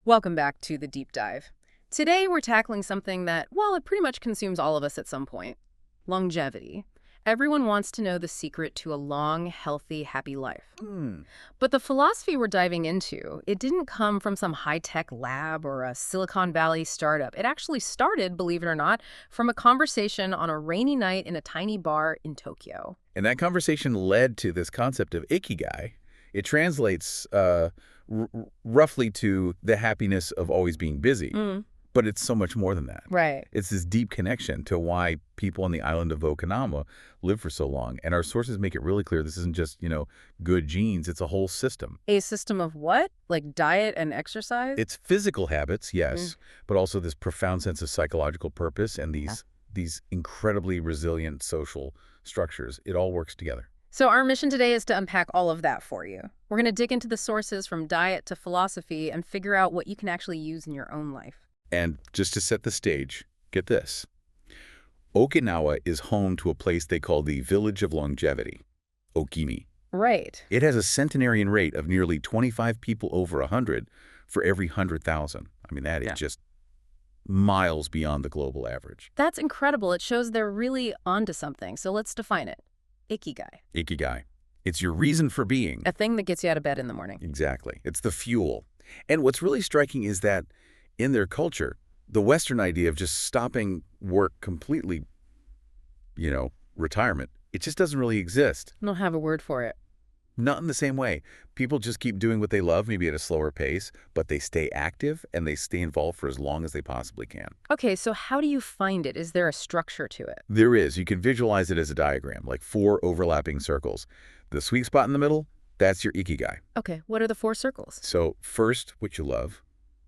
Welcome back to the deep dive. Today we're tackling something that, well, it pretty much consumes all of us at some point. Longevity. Everyone wants to know the secret to a long, healthy, happy life. But the philosophy we're diving into, it didn't come from some high-tech lab or a Silicon Valley startup. It actually started, believe it or not, from a conversation on a rainy night in a tiny bar in Tokyo. And that conversation led to this concept of Ikigai. It translates roughly to the happiness of always being busy. But it's so much more than that. Right. It's this deep connection to why people on the island of Okinawa live for so long. And our sources make it really clear this isn't just, good genes. It's a whole system. A system of what? Like diet and exercise? It's physical habits, yes, but also this profound sense of psychological purpose and these incredibly resilient social structures. It all works together. So our mission today is to unpack all of that for you. We're going to dig into the sources from diet to philosophy and figure out what you can actually use in your own life. And just to set the stage, get this. Okinawa is home to a place they call the Village of Longevity, Okimi. Right. It has a centenarian rate of nearly 25 people over 100 for every 100,000. I mean, that is just miles beyond the global average. That's incredible. It shows they're really onto something. So let's define it. Ikigai. Ikigai. It's your reason for being. A thing that gets you out of bed in the morning. Exactly. It's the fuel. And what's really striking is that in their culture, the Western idea of just stopping work completely, retirement, it just doesn't really exist. I don't have a word for it. Not in the same way. People just keep doing what they love, maybe at a slower pace, but they stay active and they stay involved for as long as they possibly can. Okay, so how do you find it? Is there a structure to it? There is. You can visualize it as a diagram, like 4 overlapping circles. The sweet spot in the middle, that's your Ikigai. Okay, what are the 4 circles? So first, what you love,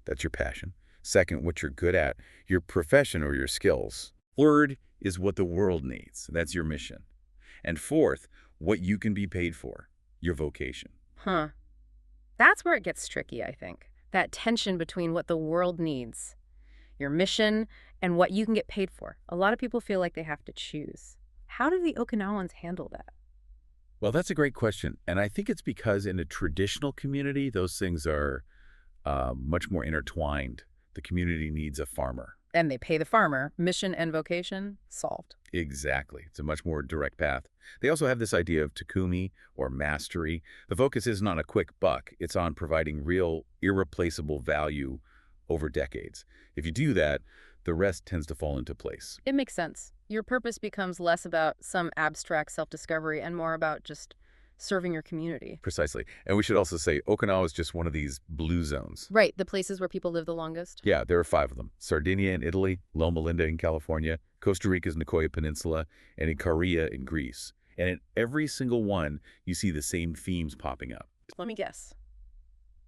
that's your passion. Second, what you're good at, your profession or your skills. Third is what the world needs. That's your mission. And fourth, what you can be paid for, your vocation. Huh. That's where it gets tricky, I think. That tension between what the world needs, your mission, and what you can get paid for. A lot of people feel like they have to choose. How do the Okinawans handle that? Well, that's a great question. And I think it's because in a traditional community, those things are much more intertwined. The community needs a farmer. And they pay the farmer. Mission and vocation solved. Exactly. It's a much more direct path. They also have this idea of takumi, or mastery. The focus isn't on a quick buck. It's on providing real, irreplaceable value over decades. If you do that, the rest tends to fall into place. It makes sense. Your purpose becomes less about some abstract self-discovery and more about just serving your community. Precisely. And we should also say Okinawa is just one of these blue zones. Right, the places where people live the longest. Yeah, there are 5 of them. Sardinia in Italy, Loma Linda in California, Costa Rica's Nicoya Peninsula, and Ikaria in Greece. And in every single one, you see the same themes popping up. Let me guess.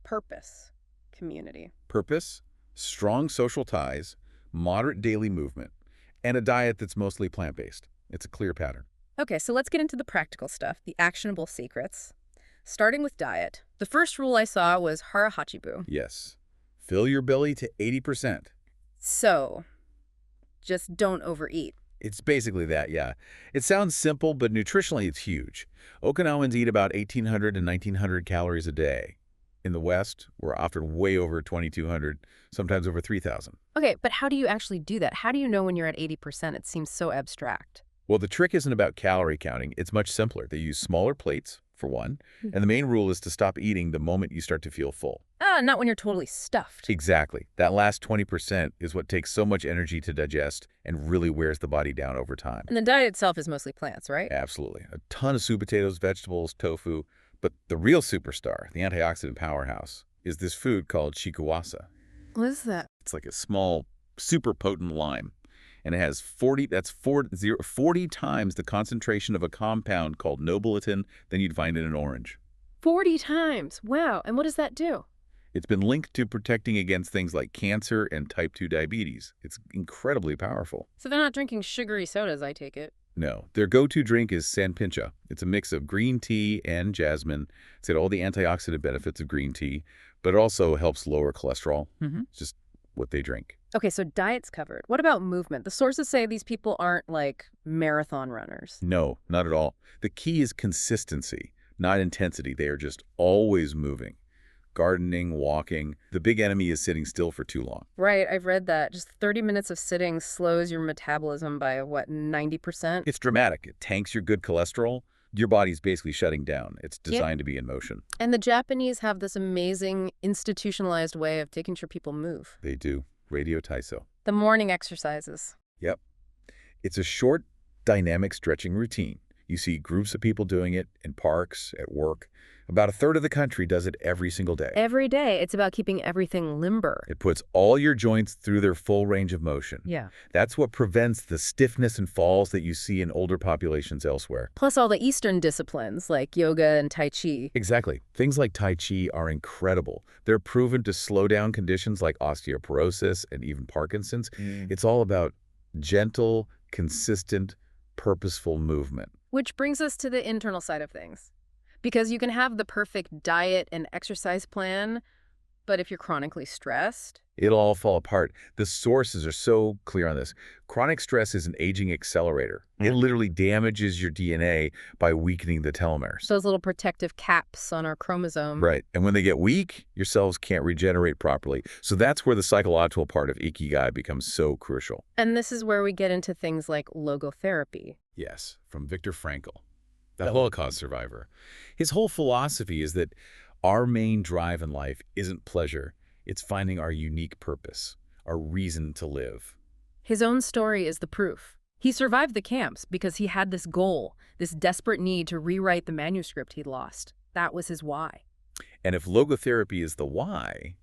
Purpose, community. Purpose, strong social ties, moderate daily movement, and a diet that's mostly plant-based. It's a clear pattern. Okay, so let's get into the practical stuff, the actionable secrets. Starting with diet, the first rule I saw was hara hachibu. Yes. Fill your belly to 80%. So, just don't overeat. It's basically that, yeah. It sounds simple, but nutritionally it's huge. Okinawans eat about 1,800 to 1,900 calories a day. In the West, we're often way over 2,200, sometimes over 3,000. Okay, but how do you actually do that? How do you know when you're at 80%? It seems so abstract. Well, the trick isn't about calorie counting. It's much simpler. They use smaller plates, for one, and the main rule is to stop eating the moment you start to feel full. Not when you're totally stuffed. Exactly. That last 20% is what takes so much energy to digest and really wears the body down over time. And the diet itself is mostly plants, right? Absolutely. A ton of sweet potatoes, vegetables, tofu. But the real superstar, the antioxidant powerhouse, is this food called shikuwasa. What is that? It's like a small, super potent lime. And it has 40 times the concentration of a compound called nobiletin than you'd find in an orange. 40 times. Wow. And what does that do? It's been linked to protecting against things like cancer and type 2 diabetes. It's incredibly powerful. So they're not drinking sugary sodas, I take it. No. Their go-to drink is sanpincha. It's a mix of green tea and jasmine. It's got all the antioxidant benefits of green tea, but it also helps lower cholesterol. It's just what they drink. Okay, so diet's covered. What about movement? The sources say these people aren't like marathon runners. No, not at all. The key is consistency, not intensity. They are just always moving. gardening, walking. The big enemy is sitting still for too long. Right, I've read that. Just 30 minutes of sitting slows your metabolism by, what, 90%? It's dramatic. It tanks your good cholesterol. Your body's basically shutting down. It's designed to be in motion. And the Japanese have this amazing institutionalized way of making sure people move. They do. Radio Taiso. The morning exercises. Yep. It's a short, dynamic stretching routine. You see groups of people doing it in parks, at work. About a third of the country does it every single day. Every day, it's about keeping everything limber. It puts all your joints through their full range of motion. Yeah. That's what prevents the stiffness and falls that you see in older populations elsewhere. Plus all the Eastern disciplines like yoga and Tai Chi. Exactly. Things like Tai Chi are incredible. They're proven to slow down conditions like osteoporosis and even Parkinson's. It's all about gentle, consistent, purposeful movement. Which brings us to the internal side of things. Because you can have the perfect diet and exercise plan, but if you're chronically stressed... It'll all fall apart. The sources are so clear on this. Chronic stress is an aging accelerator. It literally damages your DNA by weakening the telomeres. Those little protective caps on our chromosome. Right. And when they get weak, your cells can't regenerate properly. So that's where the psychological part of Ikigai becomes so crucial. And this is where we get into things like logotherapy. Yes, from Viktor Frankl, the Holocaust survivor. His whole philosophy is that our main drive in life isn't pleasure. It's finding our unique purpose, our reason to live. His own story is the proof. He survived the camps because he had this goal, this desperate need to rewrite the manuscript he'd lost. That was his why. And if logotherapy is the why,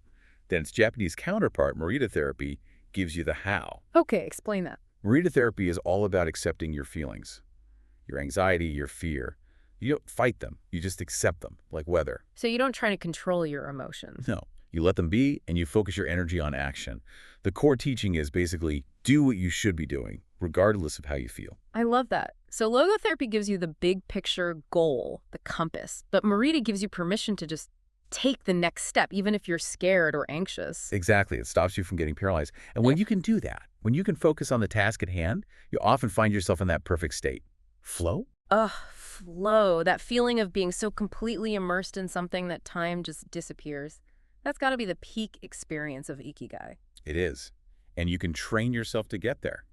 then its Japanese counterpart, Morita therapy, gives you the how. Okay, explain that. Morita therapy is all about accepting your feelings, your anxiety, your fear. You don't fight them. You just accept them, like weather. So you don't try to control your emotions. No. You let them be, and you focus your energy on action. The core teaching is basically do what you should be doing, regardless of how you feel. I love that. So logotherapy gives you the big picture goal, the compass, but Morita gives you permission to just take the next step, even if you're scared or anxious. Exactly. It stops you from getting paralyzed. And when you can do that, when you can focus on the task at hand, you often find yourself in that perfect state. Flow? Ugh, flow. That feeling of being so completely immersed in something that time just disappears. That's got to be the peak experience of Ikigai. It is. And you can train yourself to get there.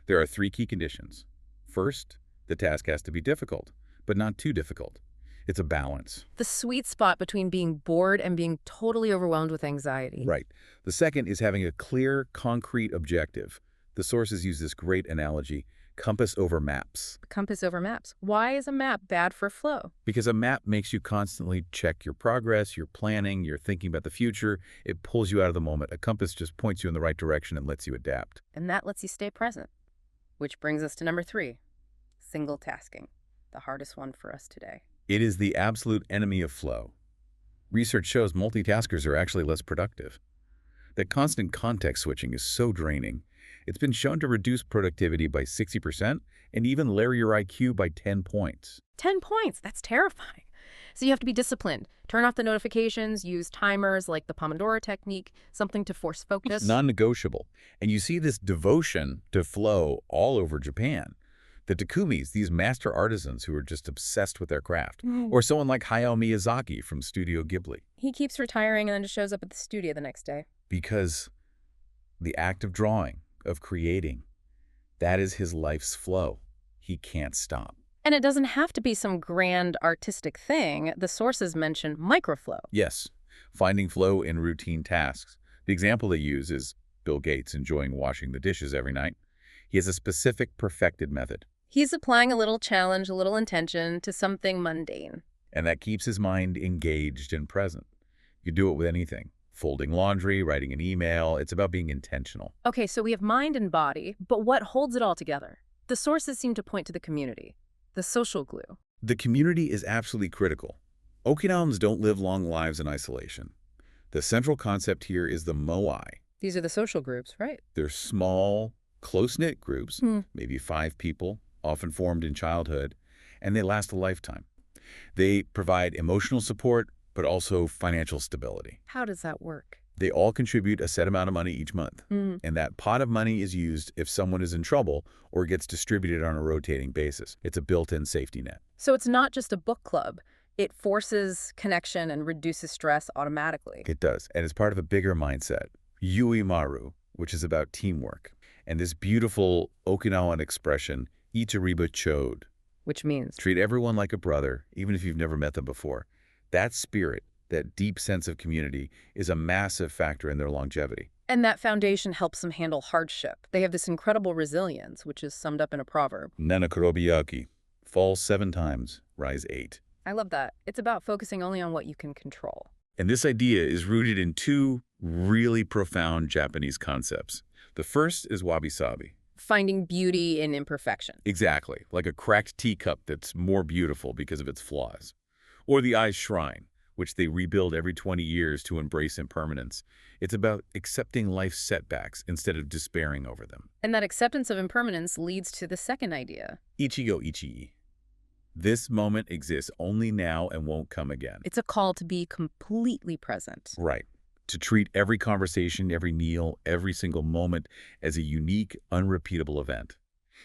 There are 3 key conditions. First, the task has to be difficult, but not too difficult. It's a balance. The sweet spot between being bored and being totally overwhelmed with anxiety. Right. The second is having a clear, concrete objective. The sources use this great analogy, compass over maps. Compass over maps. Why is a map bad for flow? Because a map makes you constantly check your progress, your planning, you're thinking about the future. It pulls you out of the moment. A compass just points you in the right direction and lets you adapt. And that lets you stay present. Which brings us to number 3, single tasking, the hardest one for us today. It is the absolute enemy of flow. Research shows multitaskers are actually less productive. That constant context switching is so draining. It's been shown to reduce productivity by 60% and even lower your IQ by 10 points. 10 points? That's terrifying. So you have to be disciplined. Turn off the notifications, use timers like the Pomodoro technique, something to force focus. Non-negotiable. And you see this devotion to flow all over Japan. The Takumis, these master artisans who are just obsessed with their craft. Or someone like Hayao Miyazaki from Studio Ghibli. He keeps retiring and then just shows up at the studio the next day. Because the act of drawing, of creating, that is his life's flow. He can't stop. And it doesn't have to be some grand artistic thing. The sources mention microflow. Yes, finding flow in routine tasks. The example they use is Bill Gates enjoying washing the dishes every night. He has a specific perfected method. He's applying a little challenge, a little intention to something mundane. And that keeps his mind engaged and present. You do it with anything. Folding laundry, writing an email. It's about being intentional. Okay, so we have mind and body, but what holds it all together? The sources seem to point to the community, the social glue. The community is absolutely critical. Okinawans don't live long lives in isolation. The central concept here is the moai. These are the social groups, right? They're small, close-knit groups, maybe 5 people, often formed in childhood, and they last a lifetime. They provide emotional support, but also financial stability. How does that work? They all contribute a set amount of money each month, and that pot of money is used if someone is in trouble or gets distributed on a rotating basis. It's a built-in safety net. So it's not just a book club. It forces connection and reduces stress automatically. It does, and it's part of a bigger mindset, Yuimaru, which is about teamwork. And this beautiful Okinawan expression, Ichiriba chode, Which means? treat everyone like a brother, even if you've never met them before. That spirit, that deep sense of community, is a massive factor in their longevity. And that foundation helps them handle hardship. They have this incredible resilience, which is summed up in a proverb. Nanakurobiyaki, fall 7 times, rise 8. I love that. It's about focusing only on what you can control. And this idea is rooted in 2 really profound Japanese concepts. The first is wabi-sabi. Finding beauty in imperfection. Exactly, like a cracked teacup that's more beautiful because of its flaws. Or the eye's shrine, which they rebuild every 20 years to embrace impermanence. It's about accepting life's setbacks instead of despairing over them. And that acceptance of impermanence leads to the second idea. Ichigo ichii. This moment exists only now and won't come again. It's a call to be completely present. Right. To treat every conversation, every meal, every single moment as a unique, unrepeatable event.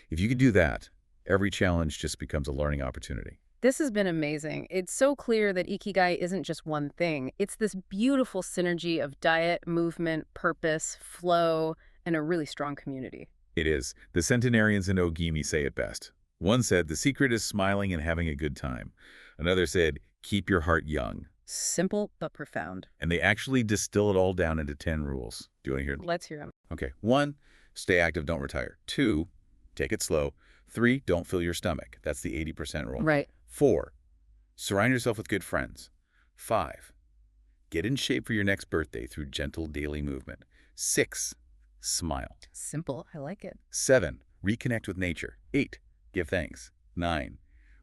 If you can do that, every challenge just becomes a learning opportunity. This has been amazing. It's so clear that Ikigai isn't just one thing. It's this beautiful synergy of diet, movement, purpose, flow, and a really strong community. It is. The centenarians in Ogimi say it best. One said, the secret is smiling and having a good time. Another said, keep your heart young. Simple but profound. And they actually distill it all down into 10 rules. Do you want to hear them? Let's hear them. Okay. 1, stay active, don't retire. 2, take it slow. 3, don't fill your stomach. That's the 80% rule. Right. 4, surround yourself with good friends. 5, get in shape for your next birthday through gentle daily movement. 6, smile. Simple. I like it. 7, reconnect with nature. 8, give thanks. 9,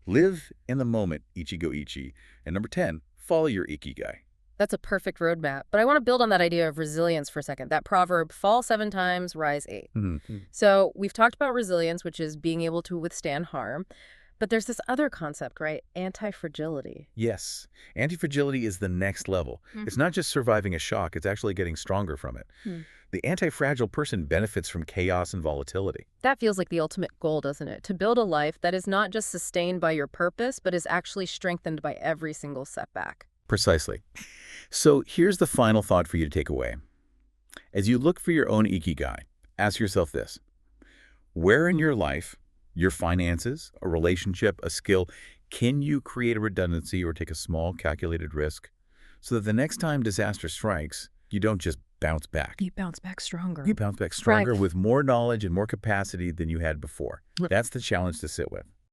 live in the moment, Ichigo Ichi. And number 10, follow your Ikigai. That's a perfect roadmap. But I want to build on that idea of resilience for a second. That proverb, fall 7 times, rise 8. Mm-hmm. So we've talked about resilience, which is being able to withstand harm. But there's this other concept, right? Anti-fragility. Yes. Anti-fragility is the next level. It's not just surviving a shock, it's actually getting stronger from it. The anti-fragile person benefits from chaos and volatility. That feels like the ultimate goal, doesn't it? To build a life that is not just sustained by your purpose, but is actually strengthened by every single setback. Precisely. So here's the final thought for you to take away. As you look for your own Ikigai, ask yourself this. Where in your life, your finances, a relationship, a skill, can you create a redundancy or take a small calculated risk so that the next time disaster strikes, you don't just bounce back. You bounce back stronger. You bounce back stronger Right. with more knowledge and more capacity than you had before. That's the challenge to sit with.